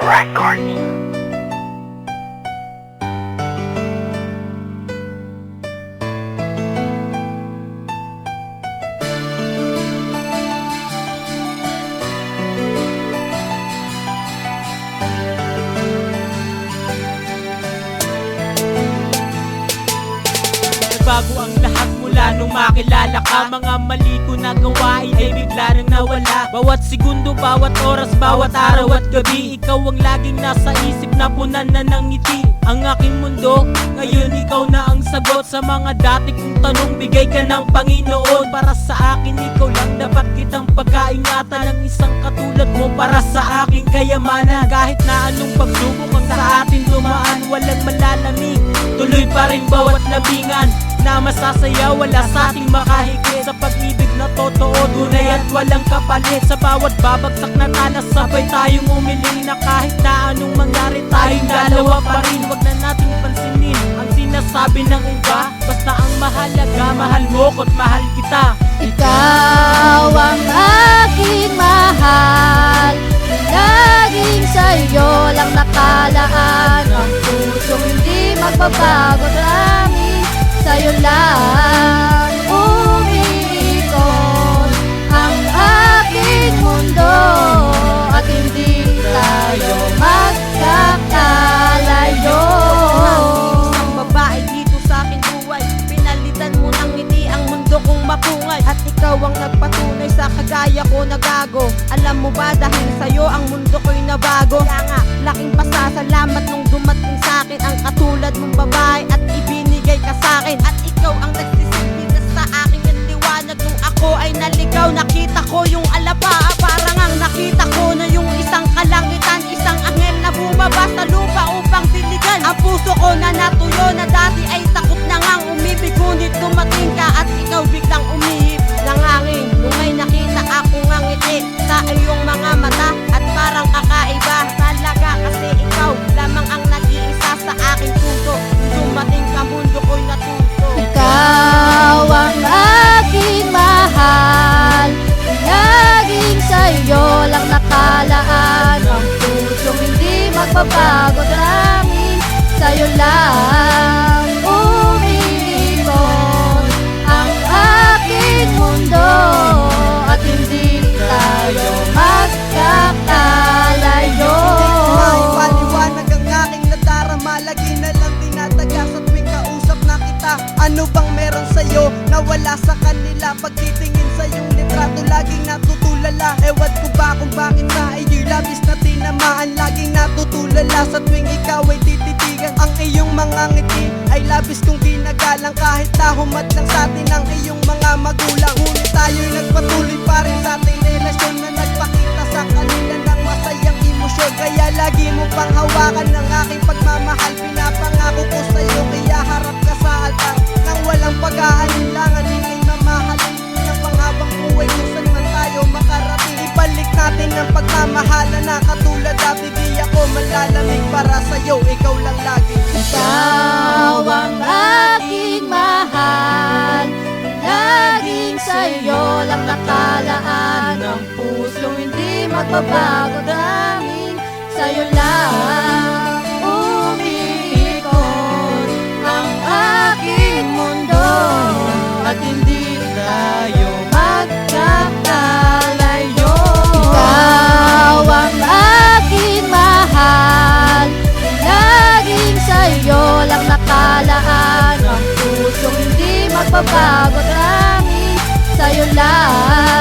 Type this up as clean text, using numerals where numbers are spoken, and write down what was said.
Records. Bago ang lahat mula nung makilala ka, mga mali ko na gawain ay bigla nang nawala. Bawat segundo, bawat oras, bawat araw at gabi, ikaw ang laging nasa isip na punan na ng ngiti. Ang aking mundo, ngayon ikaw na ang sagot sa mga dati kong tanong. Bigay ka ng Panginoon, para sa akin ikaw lang dapat kitang pagkaingatan. Ng isang katulad mo para sa aking kayamanan. Kahit na anong pagsubok ang sa atin dumaan, walang malalamig, tuloy pa rin bawat labingan na masasaya, wala sa ating makahigit sa pag-ibig na totoo, tunay at walang kapalit. Sa bawat babagsak na talas, sabay tayong umiling na kahit na anong mangyari, tayong dalawa pa rin. Wag na nating pansinin ang sinasabi ng iba, basta ang mahalaga, mahal mo ko't mahal kita. Ikaw ang aking mahal, laging sa'yo lang nakalaan. Ang pusong hindi magbabago, langit sa'yo lang umiikot ang aking mundo, at hindi tayo magkakalayo. Isang babae dito sa aking buhay, pinalitan mo ng ngiti ang mundo kong mapungay. At ikaw ang nagpatunay sa kagaya ko na gago. Alam mo ba, dahil sa'yo ang mundo ko'y nabago. Kaya nga, laking pasasalamat nung dumating sa'kin ang katulad mong babae at ibinigay ka sa'kin. At ikaw ang nagsisilbi na sa aking liwanag nung ako ay naligaw. Nakita ko yung alaba, parang ang nakita ko na yung isang kalangitan, isang anghel na bumaba sa lupa upang diligan ang puso ko na natuyo, na dati ay takot na ngang umibig. Ngunit dumating ka at ikaw biglang umihip ng hangin. Nung may nakita akong ngiti sa iyong mga mata, at parang kakaiba talaga, kasi ikaw lamang ang nag-iisa sa aking puso. Nung dumating ka, mundo ko'y natuto. Ikaw ang aking mahal, laging sa'yo lang nakalaan. Ang pusong hindi magbabago, langit sa'yo lang umiikot ang aking mundo, at hindi tayo magkakalayo. Maipaliwanag ang aking nadarama, lagi na lang tinataga sa tuwing kausap na kita. Ano bang meron sa'yo na wala sa kanila? Pagtitingin sa iyong litrato, laging natutulala. Ewan ko ba kung bakit sa iyo'y labis na tinamaan. Laging natutulala sa tuwing ikaw ay tititigan. Ang iyong mga ngiti ay labis kong ginagalang, kahit na humadlang sa atin ang iyong mga magulang. Ngunit tayo'y nagpatuloy pa rin sa ating relasyon, na nagpakita sa kanila ng masayang emosyon. Kaya lagi mo pang hawakan ng aking pagmamahal. Pinapangako ko sa'yo, kaya harap ka sa altar nang walang pag-aalinlangan. Hingay mamahalin ng panghabang buhay kung saan man tayo makarating. Ibalik natin ang pagmamahala na katulad dati. Di ako malalamig para sa'yo, ikaw lang lagi. Ikaw ang aking mahal, laging sa'yo lang nakalaan. Ang pusong hindi magbabago, langit sa'yo lang umiikot ang aking mundo, at hindi tayo magkakalayo. Ikaw ang aking mahal, laging sa'yo lang nakalaan. Ang pusong hindi magbabago, langit sa'yo lang